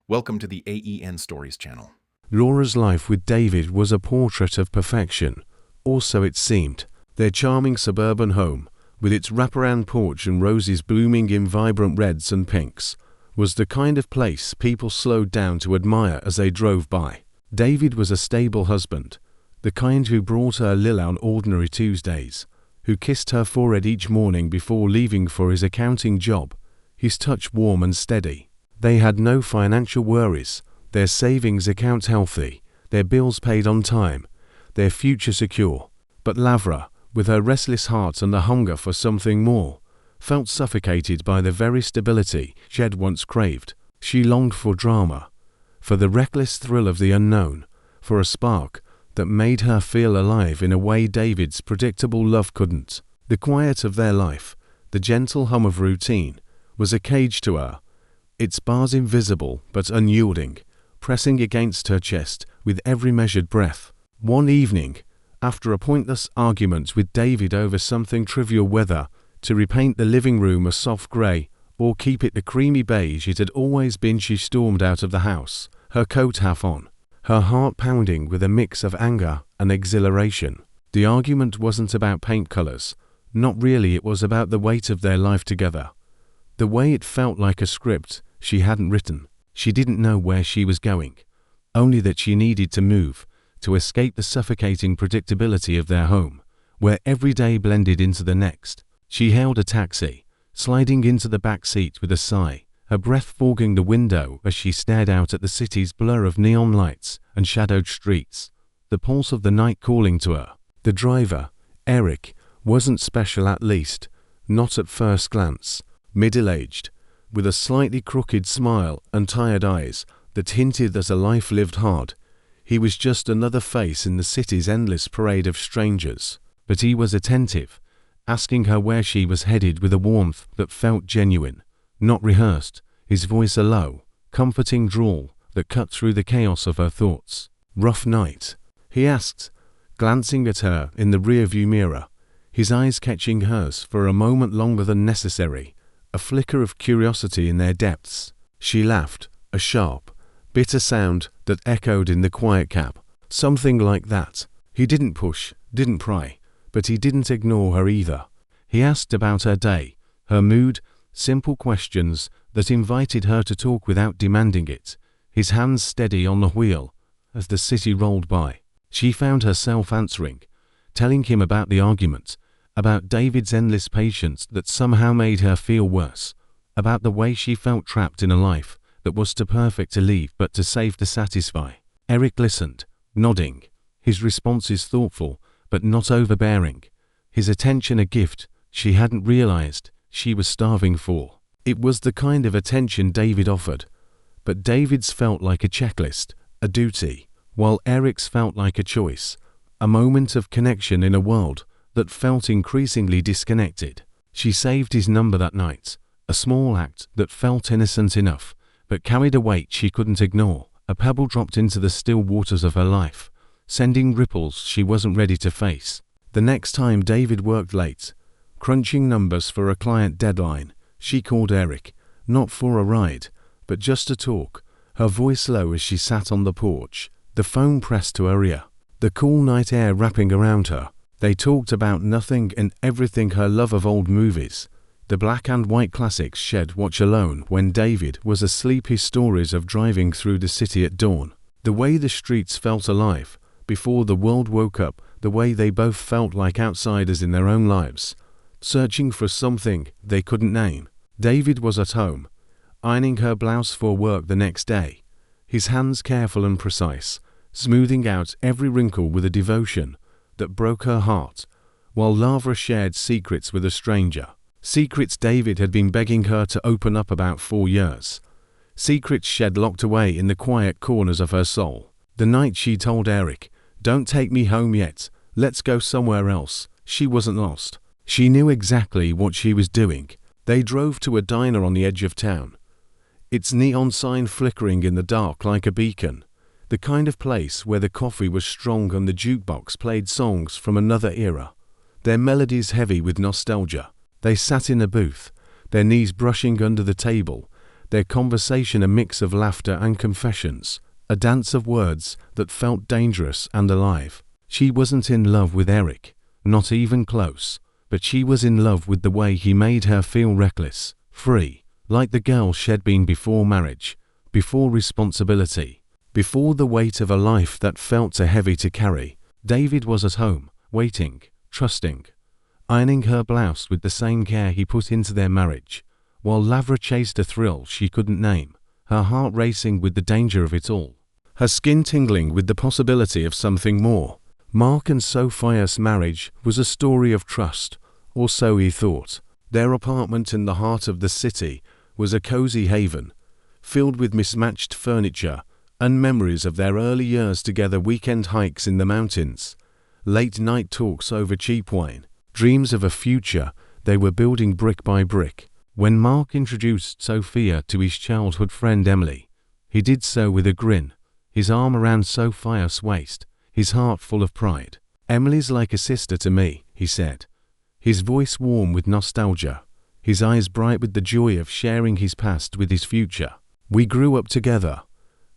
Welcome to the AEN Stories channel. Laura's life with David was a portrait of perfection, or so it seemed. Their charming suburban home, with its wraparound porch and roses blooming in vibrant reds and pinks, was the kind of place people slowed down to admire as they drove by. David was a stable husband, the kind who brought her Lil on ordinary Tuesdays, who kissed her forehead each morning before leaving for his accounting job, his touch warm and steady. They had no financial worries, their savings account healthy, their bills paid on time, their future secure. But Lavra, with her restless heart and the hunger for something more, felt suffocated by the very stability she had once craved. She longed for drama, for the reckless thrill of the unknown, for a spark that made her feel alive in a way David's predictable love couldn't. The quiet of their life, the gentle hum of routine, was a cage to her, its bars invisible but unyielding, pressing against her chest with every measured breath. One evening, after a pointless argument with David over something trivial, whether to repaint the living room a soft grey or keep it the creamy beige it had always been, she stormed out of the house, her coat half on, her heart pounding with a mix of anger and exhilaration. The argument wasn't about paint colours. Not really. It was about the weight of their life together. The way it felt like a script she hadn't written. She didn't know where she was going, only that she needed to move, to escape the suffocating predictability of their home, where every day blended into the next. She hailed a taxi, sliding into the back seat with a sigh, her breath fogging the window as she stared out at the city's blur of neon lights and shadowed streets, the pulse of the night calling to her. The driver, Eric, wasn't special, at least, not at first glance. Middle-aged, with a slightly crooked smile and tired eyes that hinted at a life lived hard. He was just another face in the city's endless parade of strangers. But he was attentive, asking her where she was headed with a warmth that felt genuine, not rehearsed, his voice a low, comforting drawl that cut through the chaos of her thoughts. "Rough night?" he asked, glancing at her in the rearview mirror, his eyes catching hers for a moment longer than necessary, a flicker of curiosity in their depths. She laughed, a sharp, bitter sound that echoed in the quiet cab. Something like that. He didn't push, didn't pry, but he didn't ignore her either. He asked about her day, her mood, simple questions that invited her to talk without demanding it, his hands steady on the wheel as the city rolled by. She found herself answering, telling him about the argument, about David's endless patience that somehow made her feel worse, about the way she felt trapped in a life that was too perfect to leave but too safe to satisfy. Eric listened, nodding, his responses thoughtful but not overbearing, his attention a gift she hadn't realized she was starving for. It was the kind of attention David offered, but David's felt like a checklist, a duty, while Eric's felt like a choice, a moment of connection in a world that felt increasingly disconnected. She saved his number that night, a small act that felt innocent enough, but carried a weight she couldn't ignore, a pebble dropped into the still waters of her life, sending ripples she wasn't ready to face. The next time David worked late, crunching numbers for a client deadline, she called Eric, not for a ride, but just to talk, her voice low as she sat on the porch, the phone pressed to her ear, the cool night air wrapping around her. They talked about nothing and everything, her love of old movies, the black and white classics she'd watch alone when David was asleep, his stories of driving through the city at dawn, the way the streets felt alive before the world woke up, the way they both felt like outsiders in their own lives, searching for something they couldn't name. David was at home, ironing her blouse for work the next day, his hands careful and precise, smoothing out every wrinkle with a devotion that broke her heart, while Lavra shared secrets with a stranger. Secrets David had been begging her to open up about 4 years. Secrets she'd locked away in the quiet corners of her soul. The night she told Eric, "Don't take me home yet, let's go somewhere else," she wasn't lost. She knew exactly what she was doing. They drove to a diner on the edge of town, its neon sign flickering in the dark like a beacon. The kind of place where the coffee was strong and the jukebox played songs from another era, their melodies heavy with nostalgia. They sat in a booth, their knees brushing under the table, their conversation a mix of laughter and confessions, a dance of words that felt dangerous and alive. She wasn't in love with Eric, not even close, but she was in love with the way he made her feel reckless, free, like the girl she'd been before marriage, before responsibility, before the weight of a life that felt too heavy to carry. David was at home, waiting, trusting, ironing her blouse with the same care he put into their marriage, while Lavra chased a thrill she couldn't name, her heart racing with the danger of it all, her skin tingling with the possibility of something more. Mark and Sophia's marriage was a story of trust, or so he thought. Their apartment in the heart of the city was a cozy haven, filled with mismatched furniture and memories of their early years together, weekend hikes in the mountains, late-night talks over cheap wine, dreams of a future they were building brick by brick. When Mark introduced Sophia to his childhood friend Emily, he did so with a grin, his arm around Sophia's waist, his heart full of pride. "Emily's like a sister to me," he said, his voice warm with nostalgia, his eyes bright with the joy of sharing his past with his future. "We grew up together,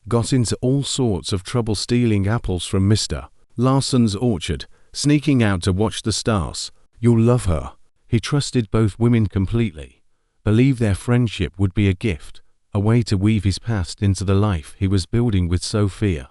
got into all sorts of trouble stealing apples from Mr. Larson's orchard, sneaking out to watch the stars. You'll love her." He trusted both women completely, believed their friendship would be a gift, a way to weave his past into the life he was building with Sophia,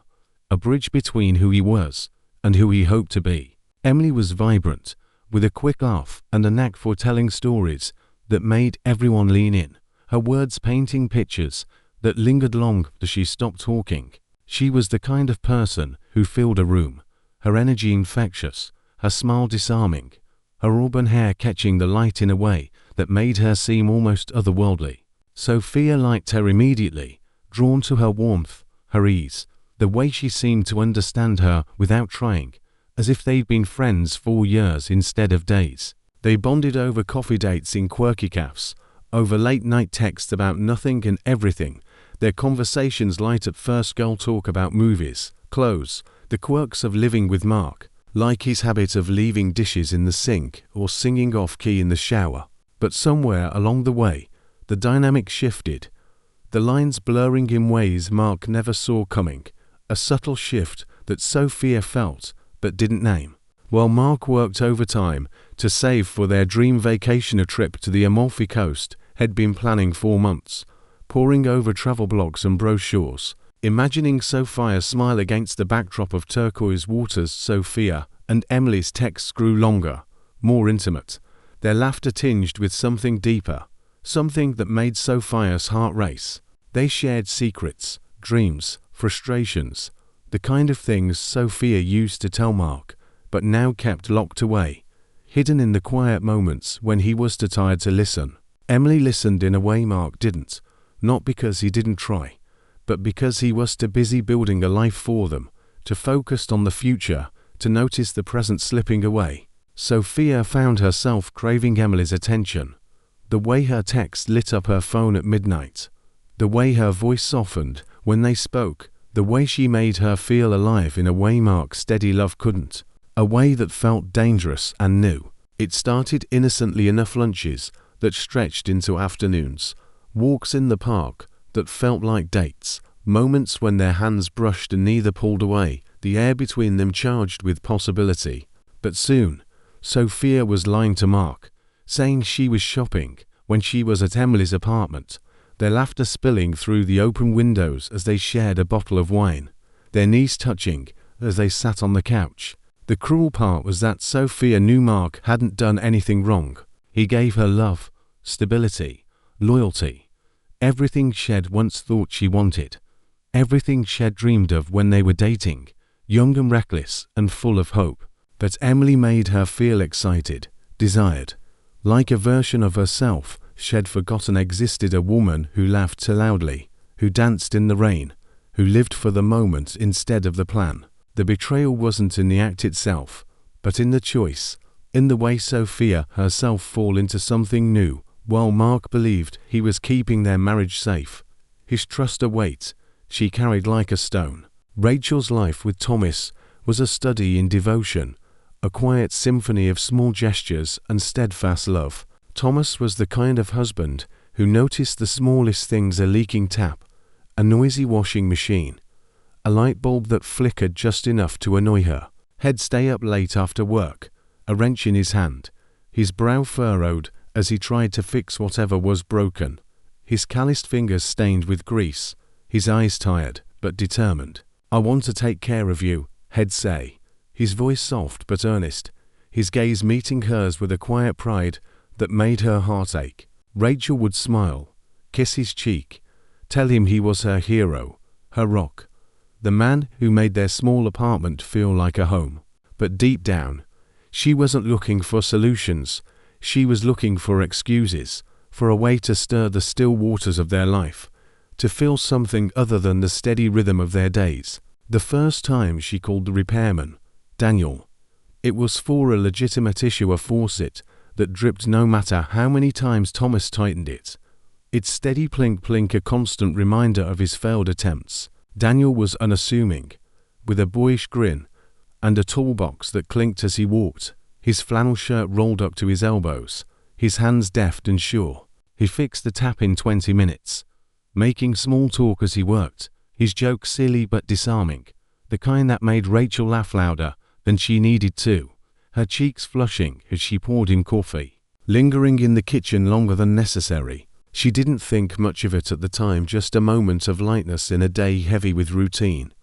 a bridge between who he was and who he hoped to be. Emily was vibrant, with a quick laugh and a knack for telling stories that made everyone lean in, her words painting pictures that lingered long after she stopped talking. She was the kind of person who filled a room, her energy infectious, her smile disarming, her auburn hair catching the light in a way that made her seem almost otherworldly. Sophia liked her immediately, drawn to her warmth, her ease, the way she seemed to understand her without trying, as if they'd been friends for years instead of days. They bonded over coffee dates in quirky cafes, over late-night texts about nothing and everything, their conversations light at first girl talk about movies, clothes, the quirks of living with Mark, like his habit of leaving dishes in the sink or singing off-key in the shower. But somewhere along the way, the dynamic shifted, the lines blurring in ways Mark never saw coming, a subtle shift that Sophia felt but didn't name. While Mark worked overtime to save for their dream vacation, a trip to the Amalfi Coast had been planning for months, poring over travel blogs and brochures, imagining Sophia's smile against the backdrop of turquoise waters. Sophia and Emily's texts grew longer, more intimate, their laughter tinged with something deeper, something that made Sophia's heart race. They shared secrets, dreams, frustrations, the kind of things Sophia used to tell Mark, but now kept locked away, hidden in the quiet moments when he was too tired to listen. Emily listened in a way Mark didn't, not because he didn't try, but because he was too busy building a life for them, to focus on the future, to notice the present slipping away. Sophia found herself craving Emily's attention, the way her text lit up her phone at midnight, the way her voice softened when they spoke, the way she made her feel alive in a way Mark's steady love couldn't, a way that felt dangerous and new. It started innocently enough, lunches that stretched into afternoons, walks in the park that felt like dates, moments when their hands brushed and neither pulled away, the air between them charged with possibility. But soon, Sophia was lying to Mark, saying she was shopping when she was at Emily's apartment, their laughter spilling through the open windows as they shared a bottle of wine, their knees touching as they sat on the couch. The cruel part was that Sophia knew Mark hadn't done anything wrong. He gave her love, stability, loyalty, everything she'd once thought she wanted, everything she'd dreamed of when they were dating, young and reckless and full of hope. But Emily made her feel excited, desired, like a version of herself she'd forgotten existed, a woman who laughed too loudly, who danced in the rain, who lived for the moment instead of the plan. The betrayal wasn't in the act itself, but in the choice, in the way Sophia herself fall into something new, while Mark believed he was keeping their marriage safe. His trust a weight she carried like a stone. Rachel's life with Thomas was a study in devotion, a quiet symphony of small gestures and steadfast love. Thomas was the kind of husband who noticed the smallest things: a leaking tap, a noisy washing machine, a light bulb that flickered just enough to annoy her. He'd stay up late after work, a wrench in his hand, his brow furrowed as he tried to fix whatever was broken, his calloused fingers stained with grease, his eyes tired but determined. "I want to take care of you," he'd say, his voice soft but earnest, his gaze meeting hers with a quiet pride that made her heart ache. Rachel would smile, kiss his cheek, tell him he was her hero, her rock, the man who made their small apartment feel like a home. But deep down, she wasn't looking for solutions. She was looking for excuses, for a way to stir the still waters of their life, to feel something other than the steady rhythm of their days. The first time she called the repairman Daniel, it was for a legitimate issue, a faucet that dripped no matter how many times Thomas tightened it. Its steady plink-plink, a constant reminder of his failed attempts. Daniel was unassuming, with a boyish grin and a toolbox that clinked as he walked, his flannel shirt rolled up to his elbows, his hands deft and sure. He fixed the tap in 20 minutes, making small talk as he worked, his jokes silly but disarming, the kind that made Rachel laugh louder than she needed to, her cheeks flushing as she poured him coffee. Lingering in the kitchen longer than necessary, she didn't think much of it at the time, just a moment of lightness in a day heavy with routine,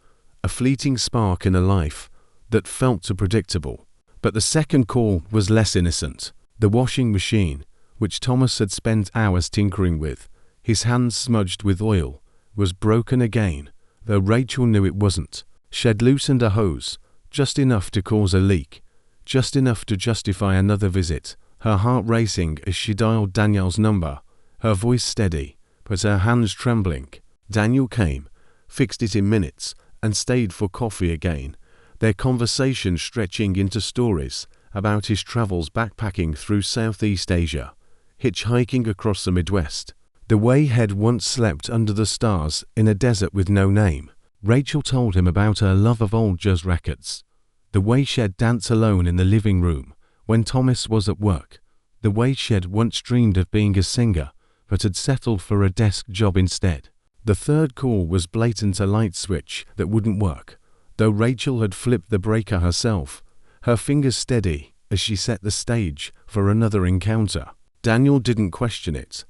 a fleeting spark in a life that felt too predictable. But the second call was less innocent. The washing machine, which Thomas had spent hours tinkering with, his hands smudged with oil, was broken again, though Rachel knew it wasn't. She'd loosened a hose, just enough to cause a leak, just enough to justify another visit, her heart racing as she dialed Daniel's number, her voice steady, but her hands trembling. Daniel came, fixed it in minutes, and stayed for coffee again, their conversation stretching into stories about his travels backpacking through Southeast Asia, hitchhiking across the Midwest, the way he'd once slept under the stars in a desert with no name. Rachel told him about her love of old jazz records, the way she'd dance alone in the living room when Thomas was at work, the way she'd once dreamed of being a singer but had settled for a desk job instead. The third call was blatant, a light switch that wouldn't work, though Rachel had flipped the breaker herself, her fingers steady as she set the stage for another encounter. Daniel didn't question it,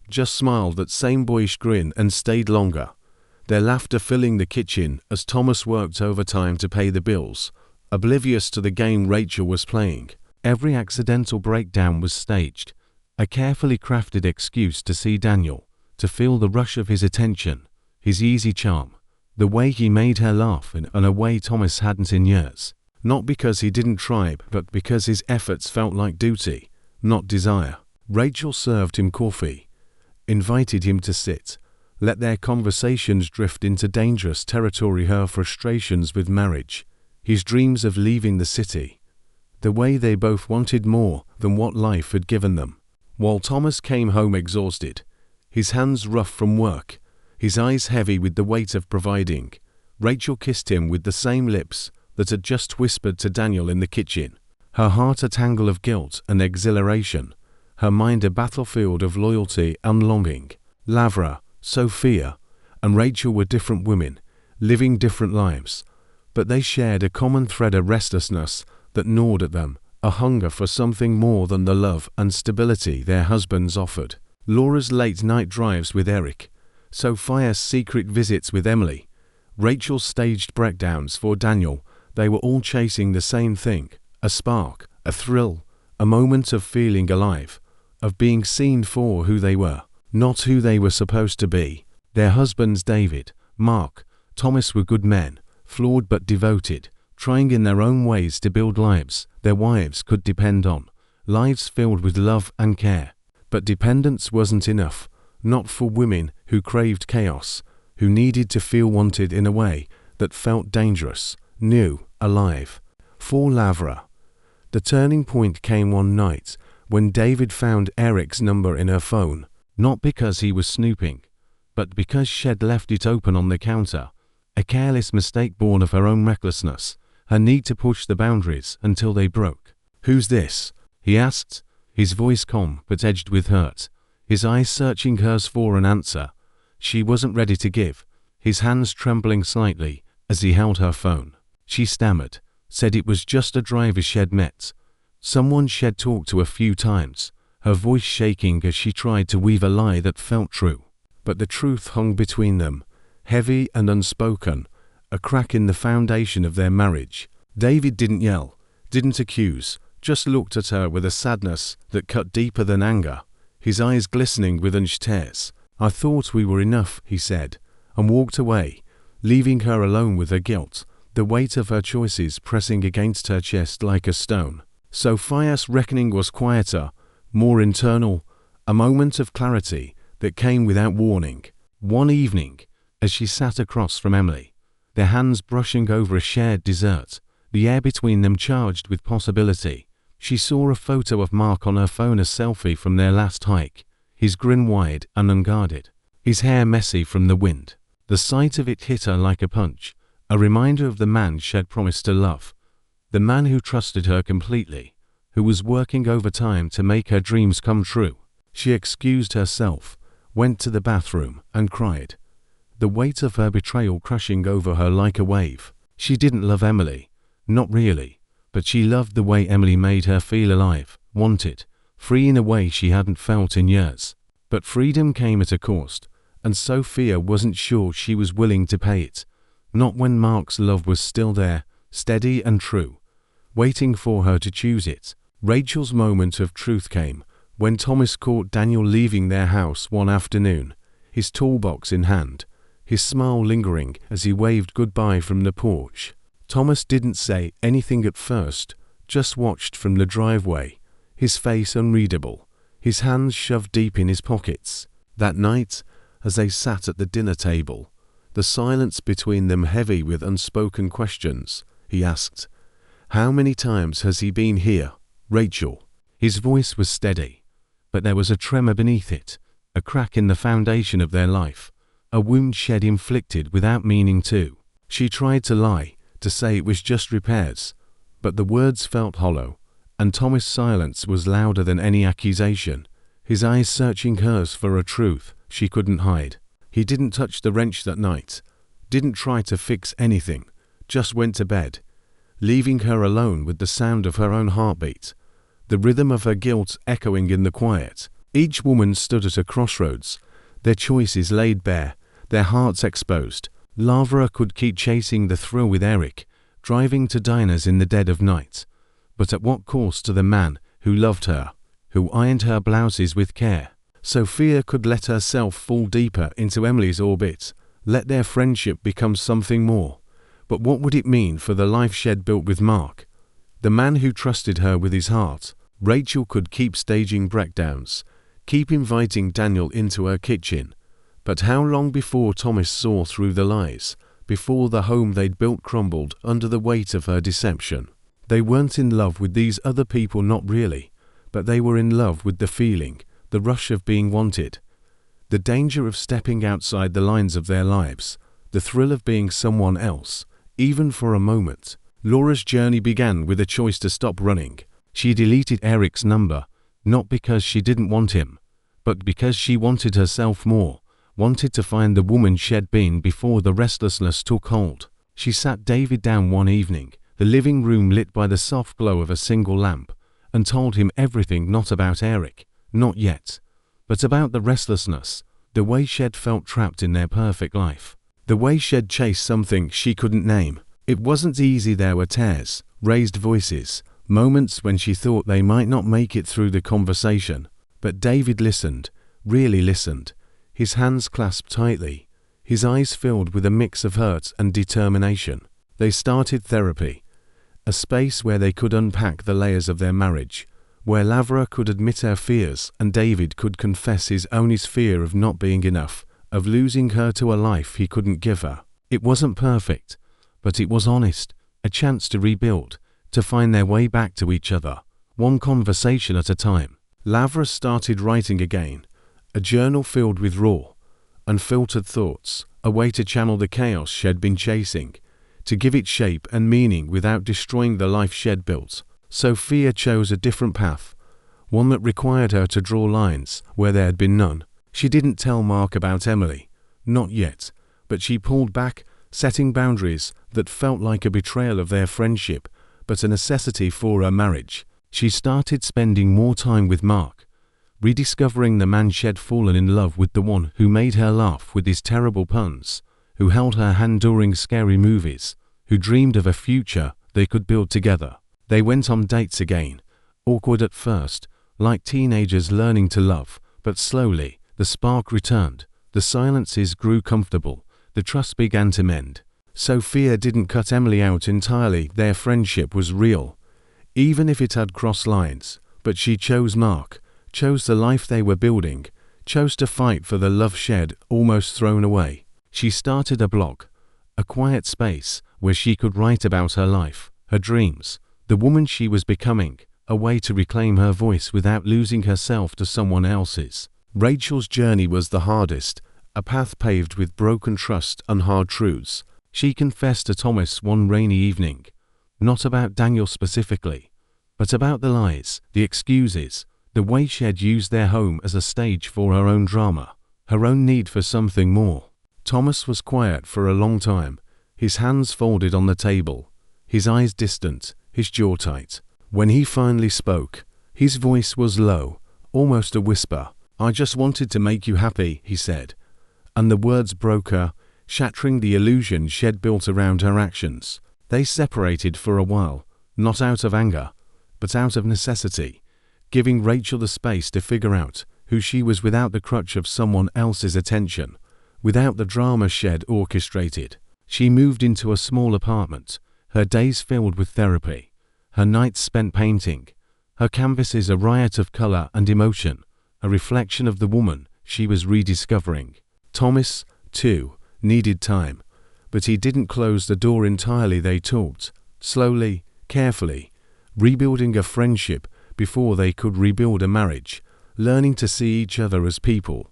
just smiled that same boyish grin and stayed longer, their laughter filling the kitchen as Thomas worked overtime to pay the bills, oblivious to the game Rachel was playing. Every accidental breakdown was staged, a carefully crafted excuse to see Daniel, to feel the rush of his attention, his easy charm, the way he made her laugh in a way Thomas hadn't in years. Not because he didn't try, but because his efforts felt like duty, not desire. Rachel served him coffee, invited him to sit, let their conversations drift into dangerous territory, her frustrations with marriage, his dreams of leaving the city, the way they both wanted more than what life had given them. While Thomas came home exhausted, his hands rough from work, his eyes heavy with the weight of providing, Rachel kissed him with the same lips that had just whispered to Daniel in the kitchen, her heart a tangle of guilt and exhilaration, her mind a battlefield of loyalty and longing. Lavra, Sophia, and Rachel were different women, living different lives, but they shared a common thread, a restlessness that gnawed at them, a hunger for something more than the love and stability their husbands offered. Laura's late-night drives with Eric, Sophia's secret visits with Emily, Rachel's staged breakdowns for Daniel, they were all chasing the same thing, a spark, a thrill, a moment of feeling alive, of being seen for who they were, not who they were supposed to be. Their husbands David, Mark, Thomas were good men, flawed but devoted, trying in their own ways to build lives their wives could depend on, lives filled with love and care. But dependence wasn't enough, not for women who craved chaos, who needed to feel wanted in a way that felt dangerous, new, alive. For Lavra, the turning point came one night when David found Eric's number in her phone, not because he was snooping, but because she'd left it open on the counter, a careless mistake born of her own recklessness, her need to push the boundaries until they broke. "Who's this?" he asked, his voice calm but edged with hurt, his eyes searching hers for an answer she wasn't ready to give, his hands trembling slightly as he held her phone. She stammered, said it was just a driver she'd met, someone she'd talked to a few times, her voice shaking as she tried to weave a lie that felt true. But the truth hung between them, heavy and unspoken, a crack in the foundation of their marriage. David didn't yell, didn't accuse, just looked at her with a sadness that cut deeper than anger, his eyes glistening with unshed tears. "I thought we were enough," he said, and walked away, leaving her alone with her guilt, the weight of her choices pressing against her chest like a stone. Sophia's reckoning was quieter, more internal, a moment of clarity that came without warning. One evening, as she sat across from Emily, their hands brushing over a shared dessert, the air between them charged with possibility, she saw a photo of Mark on her phone, a selfie from their last hike, his grin wide and unguarded, his hair messy from the wind. The sight of it hit her like a punch, a reminder of the man she'd promised to love, the man who trusted her completely, who was working overtime to make her dreams come true. She excused herself, went to the bathroom, and cried, the weight of her betrayal crushing over her like a wave. She didn't love Emily, not really, but she loved the way Emily made her feel alive, wanted, free in a way she hadn't felt in years. But freedom came at a cost, and Sophia wasn't sure she was willing to pay it. Not when Mark's love was still there, steady and true, waiting for her to choose it. Rachel's moment of truth came when Thomas caught Daniel leaving their house one afternoon, his toolbox in hand, his smile lingering as he waved goodbye from the porch. Thomas didn't say anything at first, just watched from the driveway, his face unreadable, his hands shoved deep in his pockets. That night, as they sat at the dinner table, the silence between them heavy with unspoken questions, he asked, "How many times has he been here, Rachel?" His voice was steady, but there was a tremor beneath it, a crack in the foundation of their life, a wound she'd inflicted without meaning to. She tried to lie, to say it was just repairs, but the words felt hollow, and Thomas' silence was louder than any accusation, his eyes searching hers for a truth she couldn't hide. He didn't touch the wrench that night, didn't try to fix anything, just went to bed, leaving her alone with the sound of her own heartbeat, the rhythm of her guilt echoing in the quiet. Each woman stood at a crossroads, their choices laid bare, their hearts exposed. Lavra could keep chasing the thrill with Eric, driving to diners in the dead of night, but at what cost to the man who loved her, who ironed her blouses with care? Sophia could let herself fall deeper into Emily's orbit, let their friendship become something more. But what would it mean for the life she'd built with Mark, the man who trusted her with his heart? Rachel could keep staging breakdowns, keep inviting Daniel into her kitchen, but how long before Thomas saw through the lies, before the home they'd built crumbled under the weight of her deception? They weren't in love with these other people, not really, but they were in love with the feeling, the rush of being wanted, the danger of stepping outside the lines of their lives, the thrill of being someone else, even for a moment. Laura's journey began with a choice to stop running. She deleted Eric's number, not because she didn't want him, but because she wanted herself more, wanted to find the woman she'd been before the restlessness took hold. She sat David down one evening, the living room lit by the soft glow of a single lamp, and told him everything, not about Eric, not yet, but about the restlessness, the way she'd felt trapped in their perfect life, the way she'd chased something she couldn't name. It wasn't easy. There were tears, raised voices, moments when she thought they might not make it through the conversation. But David listened, really listened, his hands clasped tightly, his eyes filled with a mix of hurt and determination. They started therapy, a space where they could unpack the layers of their marriage, where Lavra could admit her fears and David could confess his own fear of not being enough, of losing her to a life he couldn't give her. It wasn't perfect, but it was honest, a chance to rebuild, to find their way back to each other, one conversation at a time. Lavra started writing again, a journal filled with raw, unfiltered thoughts, a way to channel the chaos she'd been chasing, to give it shape and meaning without destroying the life she'd built. Sophia chose a different path, one that required her to draw lines where there had been none. She didn't tell Mark about Emily, not yet, but she pulled back, setting boundaries that felt like a betrayal of their friendship, but a necessity for her marriage. She started spending more time with Mark, rediscovering the man she'd fallen in love with, the one who made her laugh with his terrible puns, who held her hand during scary movies, who dreamed of a future they could build together. They went on dates again, awkward at first, like teenagers learning to love, but slowly, the spark returned, the silences grew comfortable, the trust began to mend. Sophia didn't cut Emily out entirely, their friendship was real, even if it had crossed lines, but she chose Mark, chose the life they were building, chose to fight for the love she'd almost thrown away. She started a blog, a quiet space where she could write about her life, her dreams, the woman she was becoming, a way to reclaim her voice without losing herself to someone else's. Rachel's journey was the hardest, a path paved with broken trust and hard truths. She confessed to Thomas one rainy evening, not about Daniel specifically, but about the lies, the excuses, the way she had used their home as a stage for her own drama, her own need for something more. Thomas was quiet for a long time, his hands folded on the table, his eyes distant, his jaw tight. When he finally spoke, his voice was low, almost a whisper. "I just wanted to make you happy," he said, and the words broke her, shattering the illusion she'd built around her actions. They separated for a while, not out of anger, but out of necessity, giving Rachel the space to figure out who she was without the crutch of someone else's attention, without the drama she'd orchestrated. She moved into a small apartment, her days filled with therapy, her nights spent painting, her canvases a riot of color and emotion, a reflection of the woman she was rediscovering. Thomas, too, needed time, but he didn't close the door entirely. They talked, slowly, carefully, rebuilding a friendship before they could rebuild a marriage, learning to see each other as people,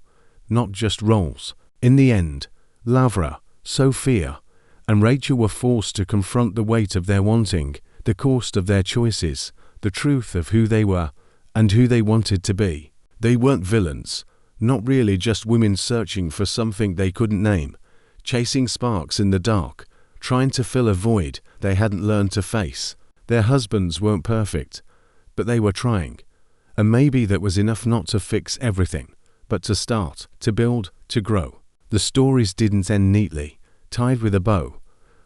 not just roles. In the end, Lavra, Sophia, and Rachel were forced to confront the weight of their wanting, the cost of their choices, the truth of who they were and who they wanted to be. They weren't villains, not really, just women searching for something they couldn't name, chasing sparks in the dark, trying to fill a void they hadn't learned to face. Their husbands weren't perfect, but they were trying, and maybe that was enough not to fix everything, but to start, to build, to grow. The stories didn't end neatly, tied with a bow,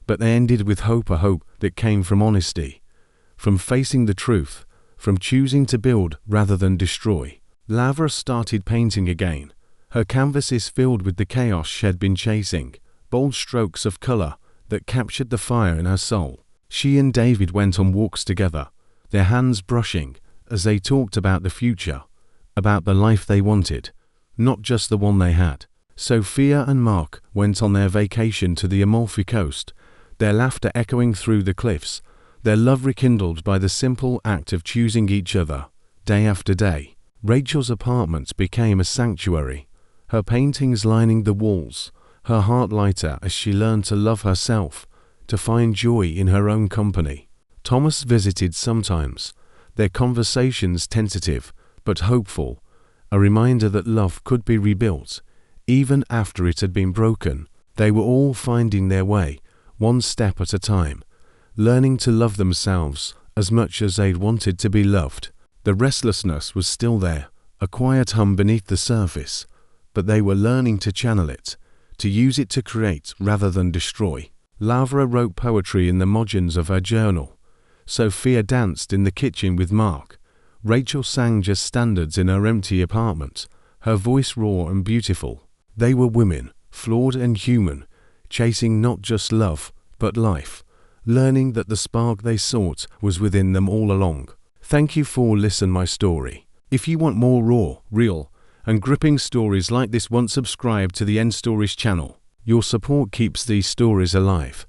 but they ended with hope, a hope that came from honesty, from facing the truth, from choosing to build rather than destroy. Lavra started painting again, her canvases filled with the chaos she'd been chasing, bold strokes of color that captured the fire in her soul. She and David went on walks together, their hands brushing as they talked about the future, about the life they wanted, not just the one they had. Sophia and Mark went on their vacation to the Amalfi Coast, their laughter echoing through the cliffs, their love rekindled by the simple act of choosing each other, day after day. Rachel's apartment became a sanctuary, her paintings lining the walls, her heart lighter as she learned to love herself, to find joy in her own company. Thomas visited sometimes, their conversations tentative but hopeful, a reminder that love could be rebuilt, even after it had been broken. They were all finding their way, one step at a time, learning to love themselves as much as they'd wanted to be loved. The restlessness was still there, a quiet hum beneath the surface, but they were learning to channel it, to use it to create rather than destroy. Lavra wrote poetry in the margins of her journal. Sophia danced in the kitchen with Mark. Rachel sang just standards in her empty apartment, her voice raw and beautiful. They were women, flawed and human, chasing not just love, but life, learning that the spark they sought was within them all along. Thank you for listening my story. If you want more raw, real, and gripping stories like this, subscribe to the End Stories channel. Your support keeps these stories alive.